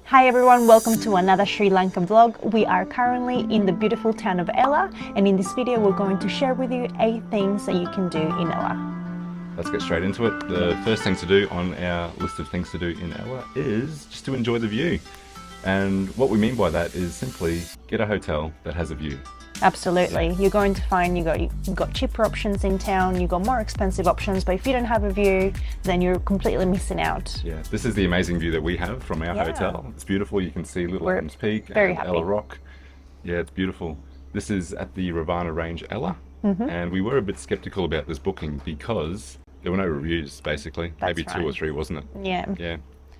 Hi everyone, welcome to another Sri Lanka vlog. We are currently in the beautiful town of Ella, and in this video we're going to share with you 8 things that you can do in Ella. Let's get straight into it. The first thing to do on our list of things to do in Ella is just to enjoy the view. And what we mean by that is simply get a hotel that has a view. Absolutely. You're going to find you've got cheaper options in town, you've got more expensive options, but if you don't have a view, then you're completely missing out. Yeah, this is the amazing view that we have from our hotel. It's beautiful. You can see Little Adams Peak and Ella Rock. Yeah, it's beautiful. This is at the Raana Range Ella. And we were a bit skeptical about this booking because there were no reviews, basically. Maybe 2 or 3, wasn't it? Yeah.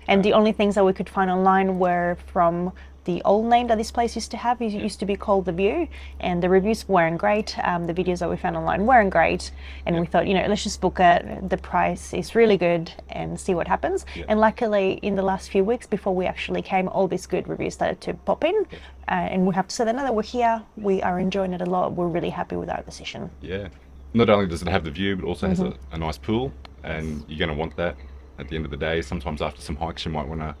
And the only things that we could find online were from the old name that this place used to have. It used to be called The View, and the reviews weren't great. The videos that we found online weren't great, and we thought, let's just book it. The price is really good and see what happens. And luckily, in the last few weeks before we actually came, all these good reviews started to pop in. And we have to say that now that we're here, we are enjoying it a lot. We're really happy with our decision. Yeah. Not only does it have the view, but also has a nice pool, and you're going to want that at the end of the day. Sometimes after some hikes, you might want to,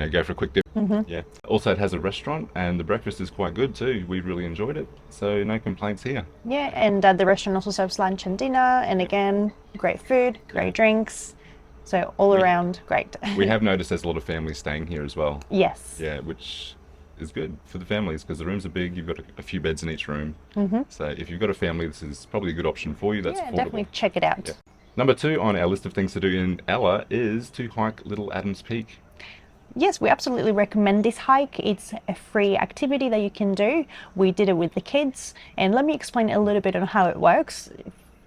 go for a quick dip. Yeah. Also, it has a restaurant, and the breakfast is quite good too. We really enjoyed it, so no complaints here. Yeah, and the restaurant also serves lunch and dinner, and again, great food, great drinks. So all around, great. We have noticed there's a lot of families staying here as well. Yes. Yeah, which is good for the families because the rooms are big. You've got a few beds in each room. So if you've got a family, this is probably a good option for you. That's affordable. Definitely check it out. Yeah. Number 2 on our list of things to do in Ella is to hike Little Adams Peak. Yes, we absolutely recommend this hike. It's a free activity that you can do. We did it with the kids, and let me explain a little bit on how it works.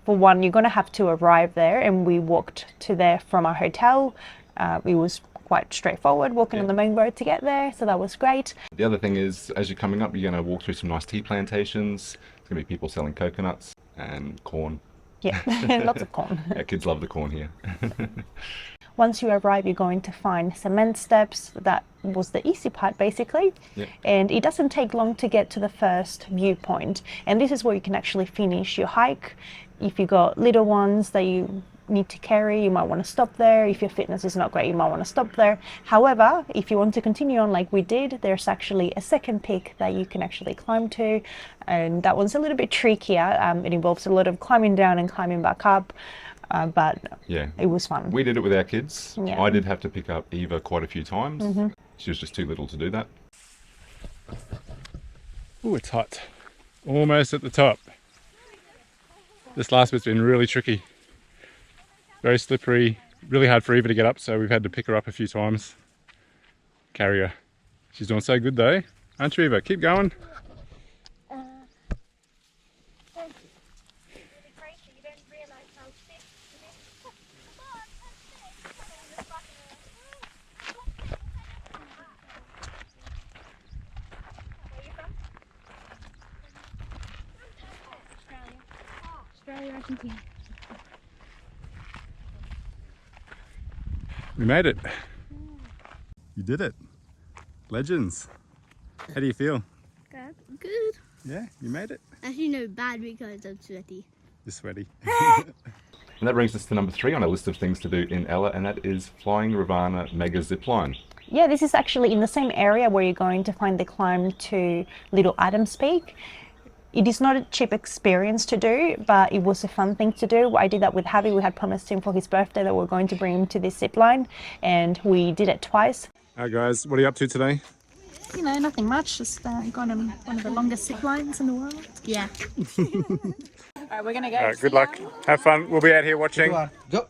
For one, you're going to have to arrive there, and we walked to there from our hotel. It was quite straightforward, walking on the main road to get there, so that was great. The other thing is, as you're coming up, you're going to walk through some nice tea plantations. There's going to be people selling coconuts and corn. Yeah, lots of corn. Our kids love the corn here. Once you arrive, you're going to find cement steps. That was the easy part, basically. And it doesn't take long to get to the first viewpoint. And this is where you can actually finish your hike. If you got little ones that you need to carry, you might want to stop there. If your fitness is not great, you might want to stop there. However, if you want to continue on like we did, there's actually a second peak that you can actually climb to, and that one's a little bit trickier. It involves a lot of climbing down and climbing back up, but it was fun. We did it with our kids. I did have to pick up Eva quite a few times. She was just too little to do that. Oh, it's hot. Almost at the top. This last bit's been really tricky. Very slippery, really hard for Eva to get up, so we've had to pick her up a few times. Carry her. She's doing so good though. Aren't you, Eva? Keep going. Australia, Argentina. We made it. You did it. Legends. How do you feel? Good. Yeah, you made it. Actually, no, bad because I'm sweaty. You're sweaty. And that brings us to number 3 on our list of things to do in Ella, and that is flying Raana Mega Zipline. Yeah, this is actually in the same area where you're going to find the climb to Little Adams Peak. It is not a cheap experience to do, but it was a fun thing to do. I did that with Javi. We had promised him for his birthday that we're going to bring him to this zip line, and we did it twice. Hi guys, what are you up to today? Nothing much, just gone on one of the longest zip lines in the world. Yeah. All right, we're gonna go. All right, good luck. Have fun. We'll be out here watching. Go.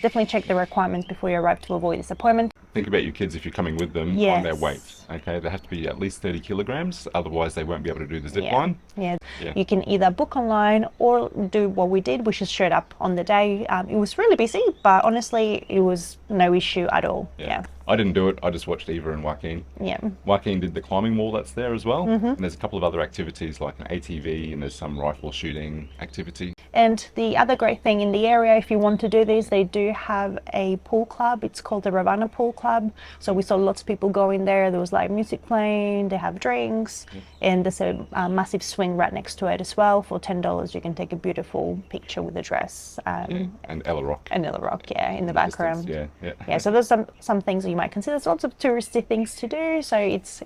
Definitely check the requirements before you arrive to avoid disappointment. think about your kids if you're coming with them on their Yes. weight. Okay, they have to be at least 30 kilograms, otherwise they won't be able to do the zip Yeah. line. Yeah. Yeah. You can either book online or do what we did, which is showed up on the day. It was really busy, but honestly, it was no issue at all. Yeah. I didn't do it, I just watched Eva and Joaquin. Yeah. Joaquin did the climbing wall that's there as well. And there's a couple of other activities like an ATV and there's some rifle shooting activity. And the other great thing in the area, if you want to do this, they do have a pool club. It's called the Raana Pool Club. So we saw lots of people going there. There was like music playing, they have drinks, and there's a massive swing right next to it as well. For $10, you can take a beautiful picture with a dress. And Ella Rock. Another rock, in the distance, background. Yeah. So there's some things that you might consider. There's lots of touristy things to do, so it's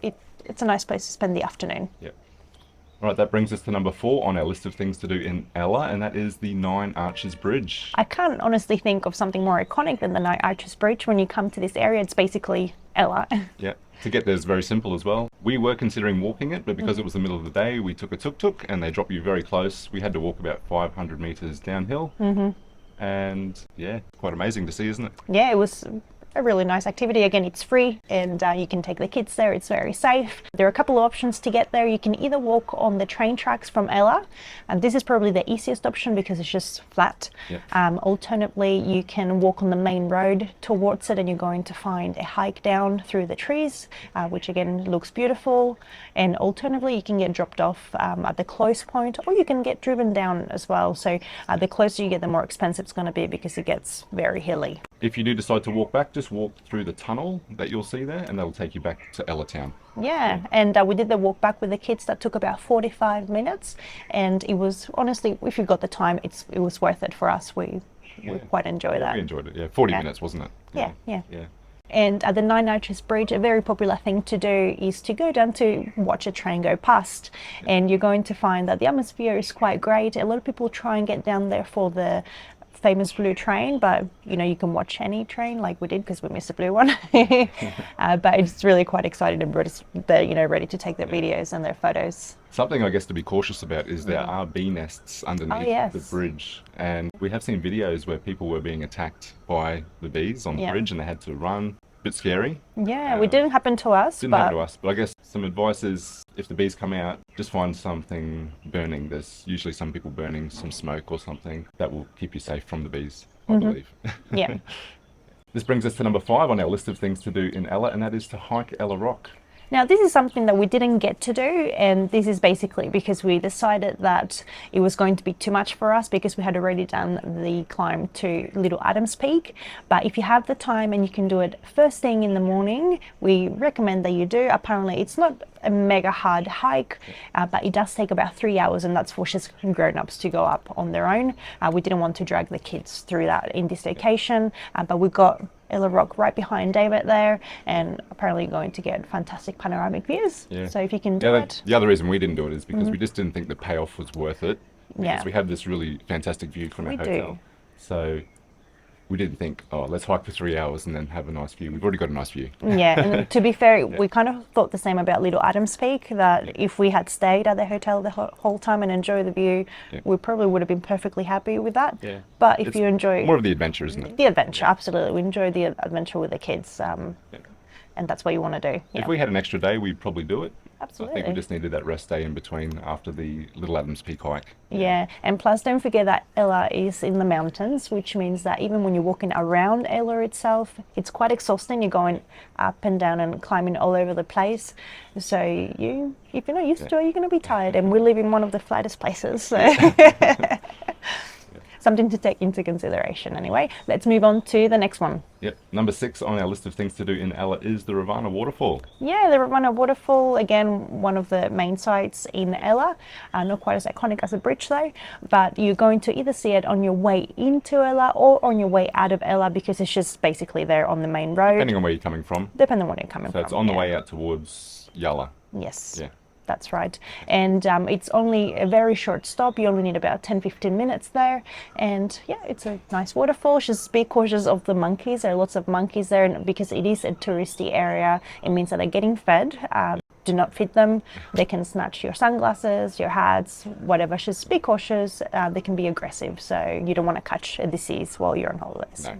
a nice place to spend the afternoon. All right, that brings us to number 4 on our list of things to do in Ella, and that is the Nine Arches Bridge. I can't honestly think of something more iconic than the Nine Arches Bridge. When you come to this area, it's basically Ella. Yeah, to get there is very simple as well. We were considering walking it, but because it was the middle of the day, we took a tuk-tuk and they drop you very close. We had to walk about 500 meters downhill. And yeah, quite amazing to see, isn't it? Yeah, it was a really nice activity. Again, it's free and you can take the kids there. It's very safe. There are a couple of options to get there. You can either walk on the train tracks from Ella, and this is probably the easiest option because it's just flat. Alternatively, you can walk on the main road towards it and you're going to find a hike down through the trees, which again looks beautiful. And alternatively, you can get dropped off at the close point, or you can get driven down as well. So the closer you get, the more expensive it's going to be because it gets very hilly. If you do decide to walk back, just walk through the tunnel that you'll see there and that'll take you back to Ella Town. Yeah, and we did the walk back with the kids. That took about 45 minutes, and it was honestly, if you've got the time, it was worth it for us. We quite enjoy that. We enjoyed it, 40 minutes, wasn't it? Yeah. And at the Nine Arches Bridge, a very popular thing to do is to go down to watch a train go past. And you're going to find that the atmosphere is quite great. A lot of people try and get down there for the famous blue train, but you can watch any train like we did because we missed the blue one. But it's really quite exciting, and they're ready to take their videos and their photos. Something I guess to be cautious about is there are bee nests underneath the bridge, and we have seen videos where people were being attacked by the bees on the bridge and they had to run. Bit scary. Yeah, it didn't happen to us. But I guess some advice is if the bees come out, just find something burning. There's usually some people burning some smoke or something that will keep you safe from the bees, I believe. Yeah. This brings us to number 5 on our list of things to do in Ella, and that is to hike Ella Rock. Now, this is something that we didn't get to do, and this is basically because we decided that it was going to be too much for us because we had already done the climb to Little Adams Peak. But if you have the time and you can do it first thing in the morning, we recommend that you do. Apparently, it's not a mega hard hike, but it does take about 3 hours, and that's for just grown-ups to go up on their own. We didn't want to drag the kids through that in this location, but we got Ella Rock right behind David there, and apparently going to get fantastic panoramic views. So if you can do it. The other reason we didn't do it is because we just didn't think the payoff was worth it. Because Yeah. we have this really fantastic view from our We hotel. do. So we didn't think, let's hike for 3 hours and then have a nice view. We've already got a nice view. Yeah, and to be fair, we kind of thought the same about Little Adams Peak, that if we had stayed at the hotel the whole time and enjoyed the view, we probably would have been perfectly happy with that. Yeah. But if It's you enjoy more of the adventure, isn't it? the adventure, absolutely. We enjoy the adventure with the kids, and that's what you want to do. If we had an extra day, we'd probably do it. Absolutely. I think we just needed that rest day in between after the Little Adams Peak hike. Yeah, and plus don't forget that Ella is in the mountains, which means that even when you're walking around Ella itself, it's quite exhausting. You're going up and down and climbing all over the place. So if you're not used to it, you're going to be tired. And we live in one of the flattest places. So. Something to take into consideration anyway. Let's move on to the next one. Yep. Number 6 on our list of things to do in Ella is the Raana Waterfall. Yeah, the Raana Waterfall, again, one of the main sites in Ella. Not quite as iconic as a bridge though, but you're going to either see it on your way into Ella or on your way out of Ella because it's just basically there on the main road. Depending on where you're coming from. Depending on where you're coming from. So it's on the way out towards Yala. Yes. Yeah. That's right. And it's only a very short stop. You only need about 10-15 minutes there. And yeah, it's a nice waterfall. Just be cautious of the monkeys. There are lots of monkeys there, and because it is a touristy area, it means that they're getting fed. Do not feed them. They can snatch your sunglasses, your hats, whatever. Just be cautious. They can be aggressive, so you don't want to catch a disease while you're on holidays. No.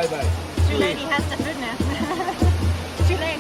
Too late, he has the food now. Too late.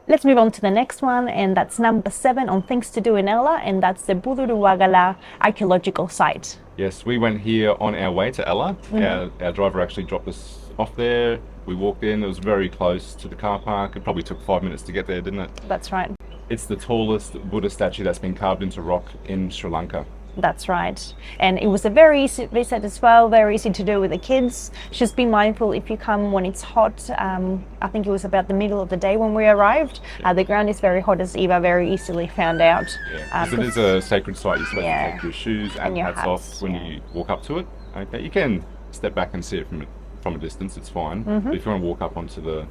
Let's move on to the next one, and that's number 7 on things to do in Ella, and that's the Buduruwagala archaeological site. Yes, we went here on our way to Ella. Our driver actually dropped us off there. We walked in, it was very close to the car park. It probably took 5 minutes to get there, didn't it? That's right. It's the tallest Buddha statue that's been carved into rock in Sri Lanka. That's right. And it was a very easy visit as well, very easy to do with the kids. Just be mindful if you come when it's hot. I think it was about the middle of the day when we arrived. The ground is very hot, as Eva very easily found out. Because it is a sacred site. You're supposed to take your shoes and your hats off when you walk up to it. Okay, you can step back and see it from a distance, it's fine. But if you want to walk up onto the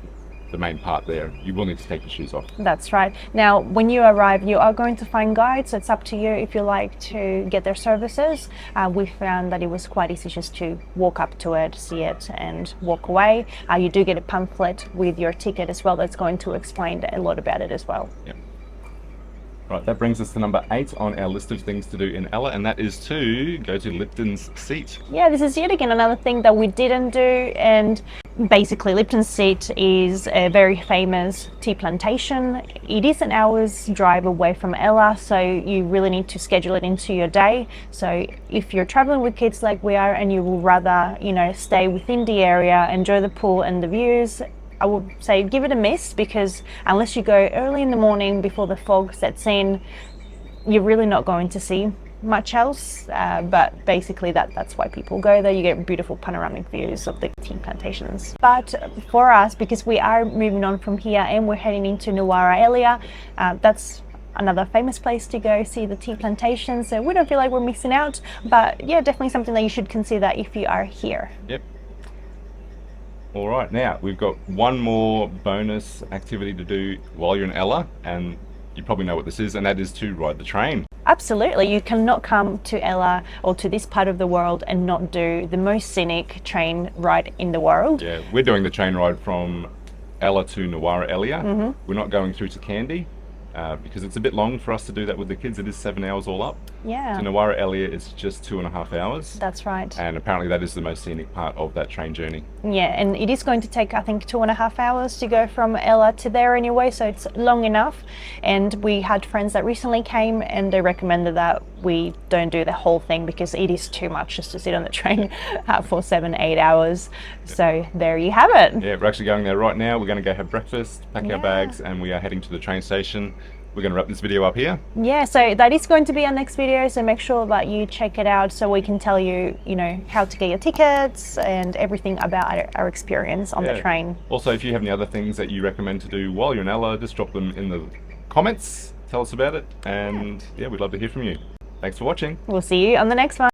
main part there, you will need to take your shoes off. That's right. Now, when you arrive, you are going to find guides, so it's up to you if you like to get their services. We found that it was quite easy just to walk up to it, see it, and walk away. You do get a pamphlet with your ticket as well that's going to explain a lot about it as well. Yep. Right, that brings us to number 8 on our list of things to do in Ella, and that is to go to Liptons Seat. Yeah, this is yet again another thing that we didn't do, and basically Liptons Seat is a very famous tea plantation. It is an hour's drive away from Ella, so you really need to schedule it into your day. So if you're traveling with kids like we are and you will rather, stay within the area, enjoy the pool and the views, I would say give it a miss, because unless you go early in the morning before the fog sets in, you're really not going to see much else. But basically that's why people go there. You get beautiful panoramic views of the tea plantations. But for us, because we are moving on from here and we're heading into Nuwara area, that's another famous place to go see the tea plantations. So we don't feel like we're missing out, but yeah, definitely something that you should consider if you are here. Yep. All right, now we've got one more bonus activity to do while you're in Ella, and you probably know what this is, and that is to ride the train. Absolutely, you cannot come to Ella or to this part of the world and not do the most scenic train ride in the world. Yeah, we're doing the train ride from Ella to Nuwara area. We're not going through to Kandy, because it's a bit long for us to do that with the kids. It is 7 hours all up. Yeah. To Nuwara area is just 2.5 hours. That's right. And apparently that is the most scenic part of that train journey. Yeah, and it is going to take, I think, 2.5 hours to go from Ella to there anyway, so it's long enough. And we had friends that recently came and they recommended that we don't do the whole thing because it is too much just to sit on the train for 7-8 hours. So there you have it. Yeah, we're actually going there right now. We're going to go have breakfast, pack our bags, and we are heading to the train station. We're going to wrap this video up here. Yeah, so that is going to be our next video, so make sure that you check it out so we can tell you, how to get your tickets and everything about our experience on the train. Also, if you have any other things that you recommend to do while you're in Ella, just drop them in the comments, tell us about it, and yeah, we'd love to hear from you. Thanks for watching. We'll see you on the next one.